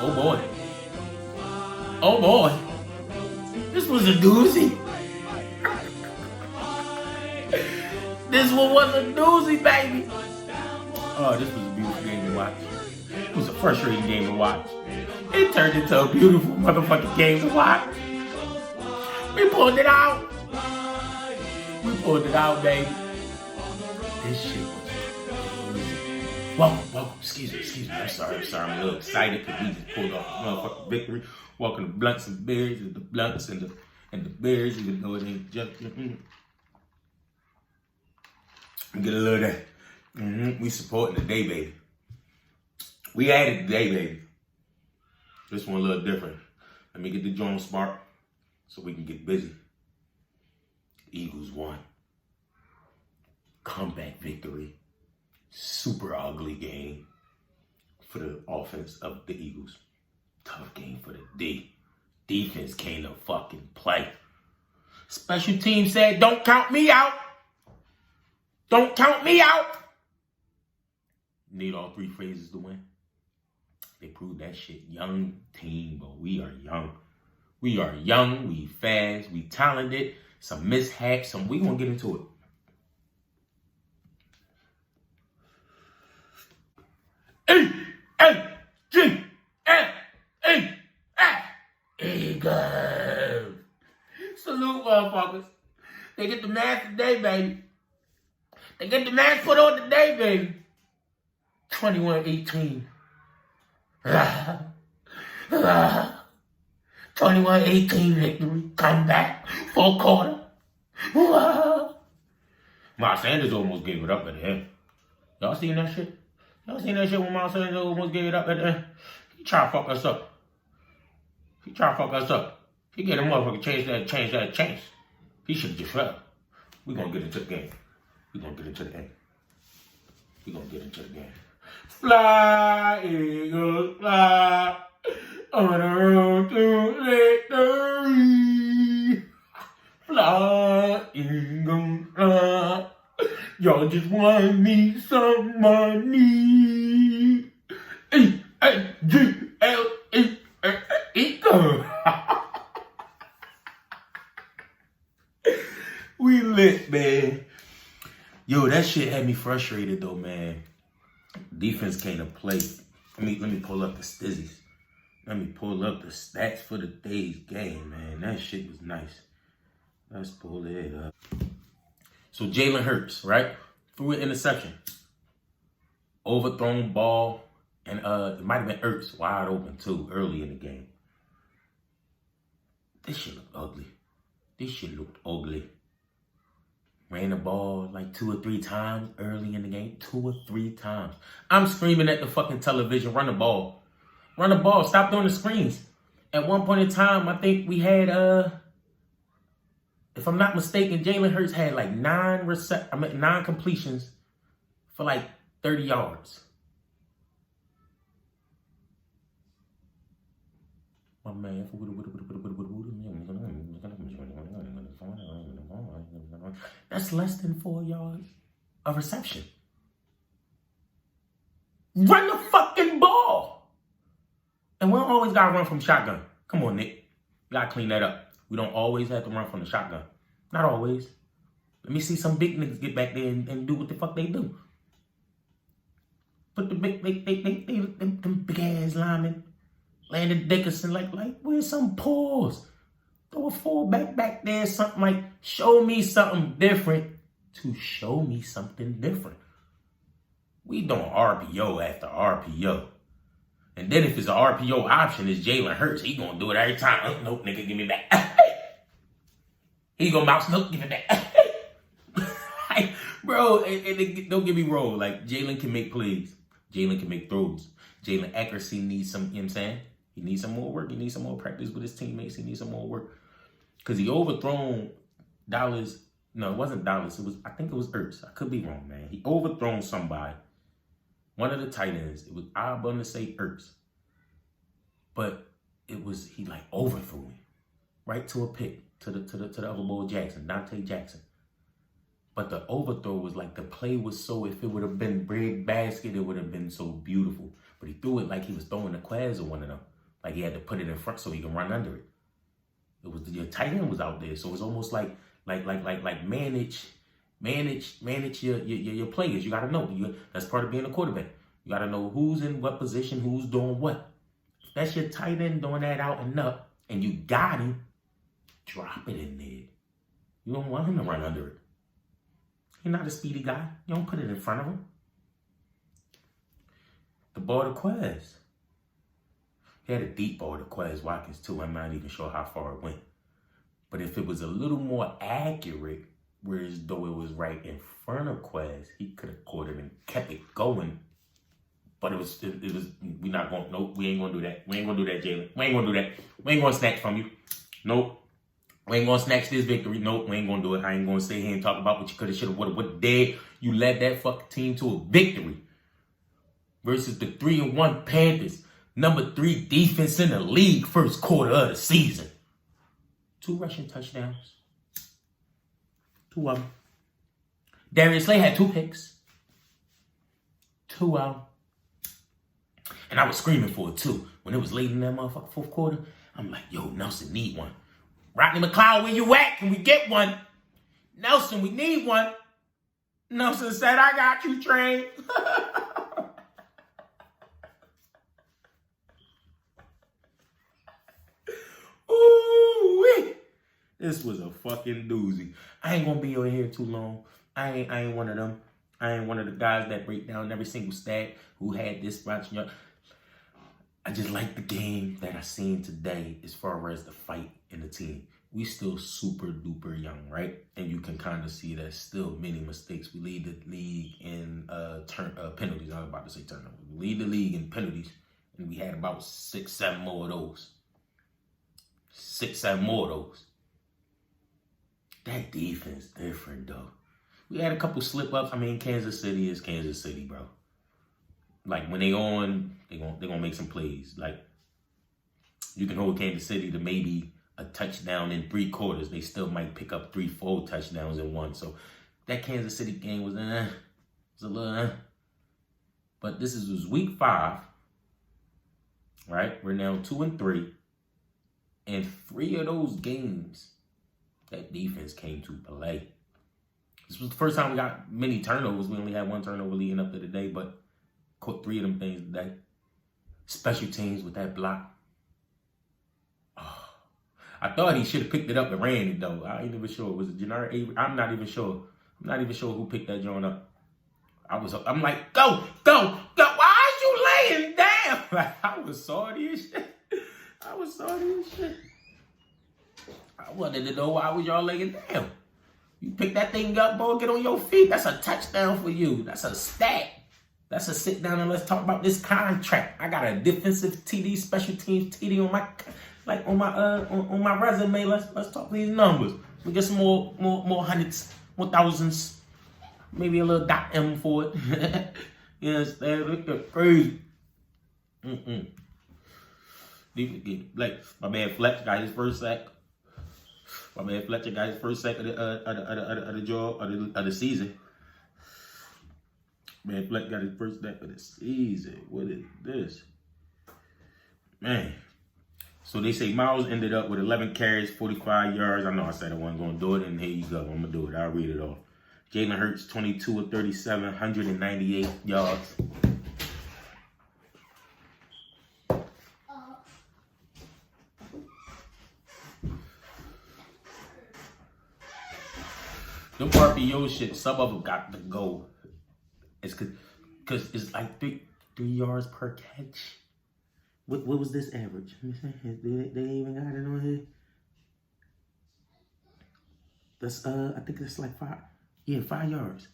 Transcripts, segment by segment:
Oh boy. Oh boy. This was a doozy. This one was a doozy, baby. Oh, this was a beautiful game to watch. It was a frustrating game to watch. It turned into a beautiful motherfucking game to watch. We pulled it out. We pulled it out, baby. This shit was crazy. Welcome. Excuse me. I'm sorry. I'm a little excited because we just pulled off a motherfucking victory. Welcome to Bluntz and Beers, and the Bluntz and the Beers, even though it ain't just. Get a little of that. We supporting the day, baby. We added the day, baby. This one a little different. Let me get the joint smart so we can get busy. Eagles won. Comeback victory. Super ugly game for the offense of the Eagles. Tough game for the D. Defense came to fucking play. Special team said, don't count me out. Don't count me out. Need all three phrases to win. They proved that shit. Young team, but we are young. We are young, we fast, we talented. Some mishaps, we gonna get into it. Eagles. Salute, motherfuckers. They get the mask today, baby. They get the mask put on today, baby. 21-18. 21-18 victory. Come back. Full quarter. Miles Sanders almost gave it up at the end. Y'all seen that shit? Y'all seen that shit when Miles Sanders almost gave it up at the end? He tried to fuck us up. He get a motherfucker change that. He should have just fell. We gonna get into the game. Fly, Eagles, fly, on the road to victory. Fly, Eagles, fly, y'all just want me some money. Eagles. We lit, man. Yo, that shit had me frustrated though, man. Defense came to play. Let me pull up the stizzies. Let me pull up the stats for the day's game, man. That shit was nice. Let's pull it up. So Jalen Hurts, right? Threw an interception. Overthrown ball. And it might have been Ertz wide open too early in the game. This shit looked ugly. Ran the ball like 2 or 3 times early in the game. 2 or 3 times. I'm screaming at the fucking television, run the ball. Run the ball. Stop doing the screens. At one point in time, I think we had, if I'm not mistaken, Jalen Hurts had like 9 completions for like 30 yards. My man. That's less than 4 yards of reception. Run the fucking ball. And we don't always got to run from shotgun. Come on, Nick. You got to clean that up. We don't always have to run from the shotgun. Not always. Let me see some big niggas get back there and do what the fuck they do. Put the big ass linemen. Landon Dickerson, like, where's some pause? Throw a fullback back there, something like, show me something different to show me something different. We doing RPO after RPO. And then if it's an RPO option, it's Jalen Hurts. He gonna do it every time. Oh, nope, nigga, give me back. He gonna bounce, nope, give me back. Bro, don't get me wrong. Like, Jalen can make plays. Jalen can make throws. Jalen accuracy needs some, you know what I'm saying? He needs some more work. He needs some more practice with his teammates. He needs some more work. Because he overthrown Dallas. No, it wasn't Dallas. I think it was Ertz. I could be wrong, man. He overthrown somebody. One of the tight ends. It was, I'm going to say Ertz. But he like overthrew him. Right to a pick. To the other boy Jackson. Dante Jackson. But the overthrow was like, the play was so, if it would have been bread basket, it would have been so beautiful. But he threw it like he was throwing a Quaz or one of them. Like he had to put it in front so he can run under it. It was your tight end was out there, so it's almost like manage your players. You got to know that's part of being a quarterback. You got to know who's in what position, who's doing what. If that's your tight end doing that out and up, and you got him, drop it in there. You don't want him to run under it. He's not a speedy guy. You don't put it in front of him. The ball to Quez. He had a deep ball to Quez Watkins too. I'm not even sure how far it went. But if it was a little more accurate, whereas though it was right in front of Quez, he could have caught it and kept it going. But it was we not going, nope, we ain't gonna do that. We ain't gonna do that, Jalen. We ain't gonna do that. We ain't gonna snatch from you. Nope. We ain't gonna snatch this victory. Nope, we ain't gonna do it. I ain't gonna sit here and talk about what you could have, should have, would have, what did. You led that fucking team to a victory. Versus the 3-1 Panthers. Number 3 defense in the league first quarter of the season. 2 rushing touchdowns. 2 of them. Darius Slay had 2 picks. 2 of them. And I was screaming for it too. When it was late in that motherfucking fourth quarter, I'm like, yo, Nelson need one. Rodney McLeod, where you at? Can we get one? Nelson, we need one. Nelson said, I got you, Train. Ooh-wee. This was a fucking doozy. I ain't gonna be over here too long. I ain't one of them. I ain't one of the guys that break down every single stat who had this much. I just like the game that I seen today as far as the fight in the team. We still super duper young, right? And you can kind of see there's still many mistakes. We lead the league in penalties. I was about to say turnovers. We lead the league in penalties, and we had about 6, 7 more of those. 6, 7 more of those. That defense different though. We had a couple slip-ups. I mean, Kansas City is Kansas City, bro. Like, when they on, they gonna make some plays. Like, you can hold Kansas City to maybe a touchdown in 3 quarters. They still might pick up 3, 4 touchdowns in one. So, that Kansas City game was a little But this was week 5, right? We're now 2-3. And 3 of those games, that defense came to play. This was the first time we got many turnovers. We only had 1 turnover leading up to the day, but caught 3 of them things today. Special teams with that block. Oh, I thought he should have picked it up and ran it, though. I ain't even sure. Was it Jannard Avery? I'm not even sure. I'm not even sure who picked that joint up. I'm like, go. Why are you laying down? Like, I was salty as shit. I wanted to know why was y'all laying down. You pick that thing up, boy, get on your feet. That's a touchdown for you. That's a stat. That's a sit down and let's talk about this contract. I got a defensive TD, special teams TD on my resume. Let's talk these numbers. We get some more hundreds, more thousands, maybe a little .M for it. Yes, look crazy. Like my man Fletcher got his first sack. Of the season. Man, Fletcher got his first sack of the season. What is this? Man. So they say Miles ended up with 11 carries, 45 yards. I know I said I wasn't going to do it, and here you go. I'm going to do it. I'll read it off. Jalen Hurts, 22 of 37, 198 yards. Them RPO shit, some of them got to go. It's because it's like three yards per catch. What was this average? They even got it on here. That's I think that's like 5. Yeah, 5 yards.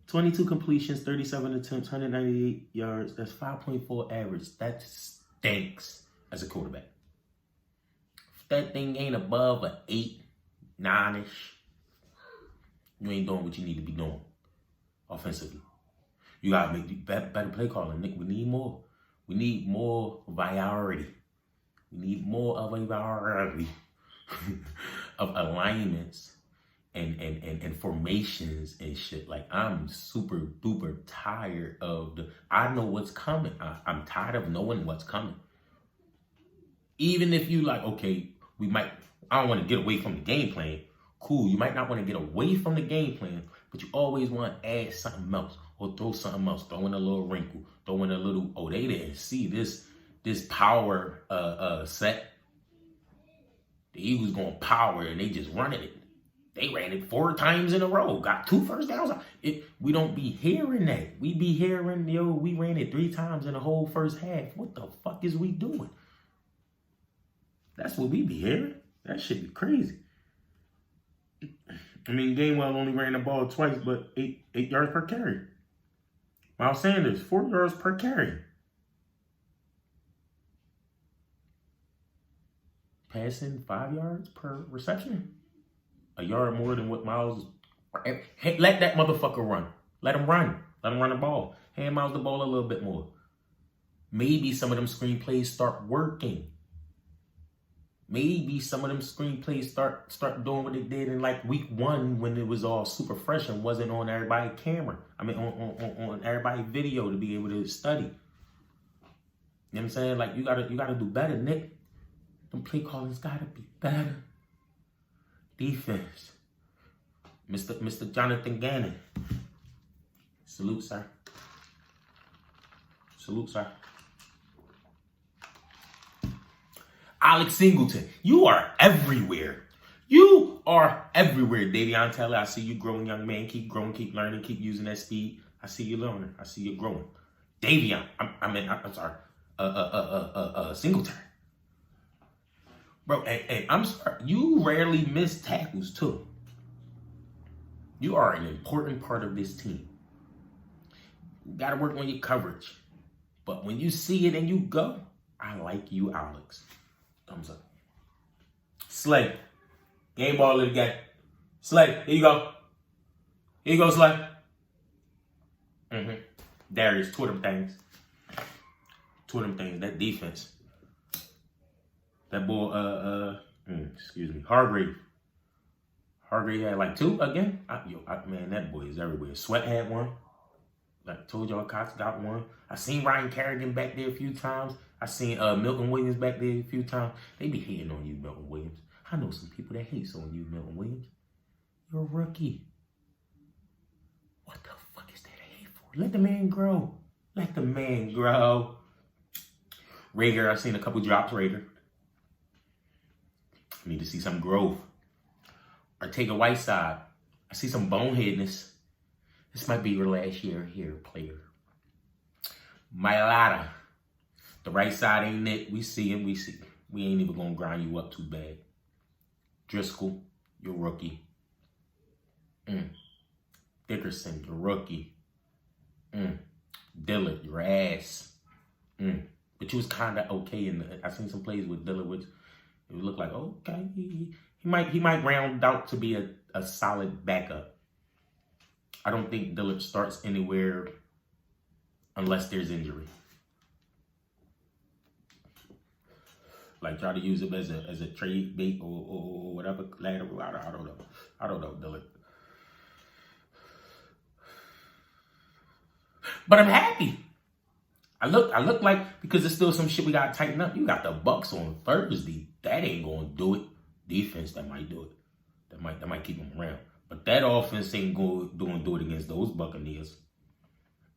22 completions, 37 attempts, 198 yards. That's 5.4 average. That stinks as a quarterback. If that thing ain't above an 8, 9-ish, you ain't doing what you need to be doing offensively. You gotta make better play calling, Nick. We need more. We need more variety. We need more of a variety of alignments and formations and shit. Like, I'm super duper tired of I know what's coming. I'm tired of knowing what's coming. Even if you like, okay, I don't want to get away from the game plan. Cool, you might not want to get away from the game plan, but you always want to add something else or throw something else. Throw in a little wrinkle. Throw in a little, oh, they didn't see this power set. The Eagles going power and they just running it. They ran it 4 times in a row. Got 2 first downs. We don't be hearing that. We be hearing, we ran it 3 times in the whole first half. What the fuck is we doing? That's what we be hearing. That shit be crazy. I mean, Gainwell only ran the ball twice, but 8 yards per carry. Miles Sanders, 4 yards per carry. Passing 5 yards per reception. A yard more than what Miles. Hey, let that motherfucker run. Let him run. Let him run the ball. Hand Miles the ball a little bit more. Maybe some of them screenplays start working. Maybe some of them screenplays start doing what they did in like week 1 when it was all super fresh and wasn't on everybody's camera. I mean, on everybody's video to be able to study. You know what I'm saying? Like, you gotta do better, Nick. Them play callings gotta be better. Defense. Mr. Jonathan Gannon. Salute, sir. Salute, sir. Alex Singleton, you are everywhere. You are everywhere, Davion Taylor. I see you growing, young man. Keep growing, keep learning, keep using that speed. I see you learning. I see you growing. Davion, I'm sorry. Singleton. Bro, and I'm sorry. You rarely miss tackles, too. You are an important part of this team. You got to work on your coverage. But when you see it and you go, I like you, Alex. Thumbs up. Slay. Game ball of the game. Slay. Here you go. Here you go, Slay. Darius, 2 of them things. 2 of them things. That defense. That boy, excuse me, Hargrave. Hargrave had like 2 again. Man, that boy is everywhere. Sweat had 1. Like I told y'all, Cox got 1. I seen Ryan Kerrigan back there a few times. I seen Milton Williams back there a few times. They be hating on you, Milton Williams. I know some people that hate on you, Milton Williams. You're a rookie. What the fuck is that to hate for? Let the man grow. Let the man grow. Rager, I've seen a couple drops, Rager. I need to see some growth. Ortega Whiteside, I see some boneheadness. This might be your last year here, player. Mailata, the right side ain't it. We see him, we see. We ain't even gonna grind you up too bad. Driscoll, you're rookie. Dickerson, you're rookie. Dillard, your ass. But you was kind of okay. I seen some plays with Dillard, which it would look like, okay, he might round out to be a solid backup. I don't think Dillard starts anywhere unless there's injury. Like try to use him as a trade bait or whatever. Lateral. I don't know. I don't know, Dillard. But I'm happy. I look like, because there's still some shit we gotta tighten up. You got the Bucks on Thursday. That ain't gonna do it. Defense that might do it. That might keep them around. But that offense ain't gonna do it against those Buccaneers.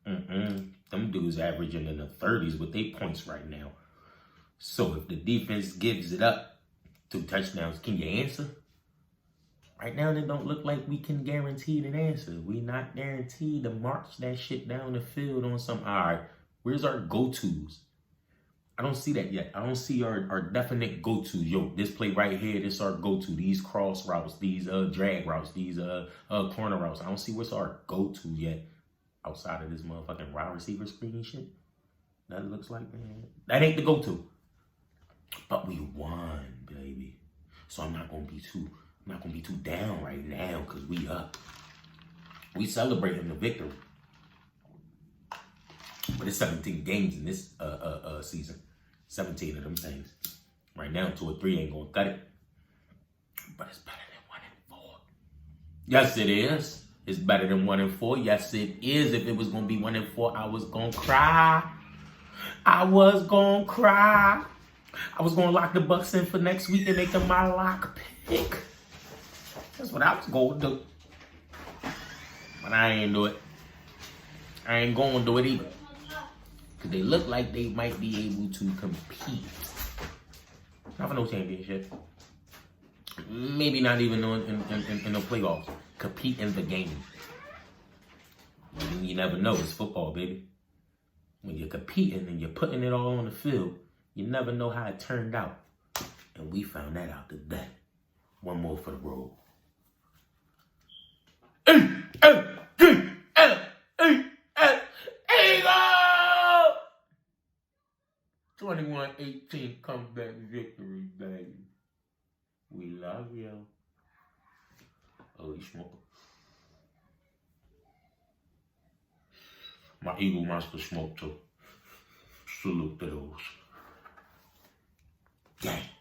Them dudes averaging in the 30s with 8 points right now. So if the defense gives it up 2 touchdowns, can you answer? Right now, it don't look like we can guarantee an answer. We not guaranteed to march that shit down the field on some, all right, where's our go-tos? I don't see that yet. I don't see our definite go-to. Yo, this play right here, this our go-to. These cross routes, these drag routes, these corner routes. I don't see what's our go-to yet outside of this motherfucking wide receiver screen shit. That looks like, man, that ain't the go-to. But we won, baby. So I'm not gonna be too down right now because we up. We celebrating the victory. But it's 17 games in this season. 17 of them things. Right now, 2 or 3 ain't gonna cut it. But it's better than 1-4. Yes, it is. It's better than 1-4. Yes, it is. If it was gonna be 1-4, I was gonna cry. I was gonna cry. I was gonna lock the Bucks in for next week and make them my lock pick. That's what I was gonna do. But I ain't do it. I ain't gonna do it either. Because they look like they might be able to compete. Not for no championship. Maybe not even in the playoffs. Compete in the game. You never know. It's football, baby. When you're competing and you're putting it all on the field, you never know how it turned out. And we found that out today. One more for the road. 21-18 comeback victory, baby. We love you. Holy smoke. My Eagle Monster smoke too. Salute to those. Gang.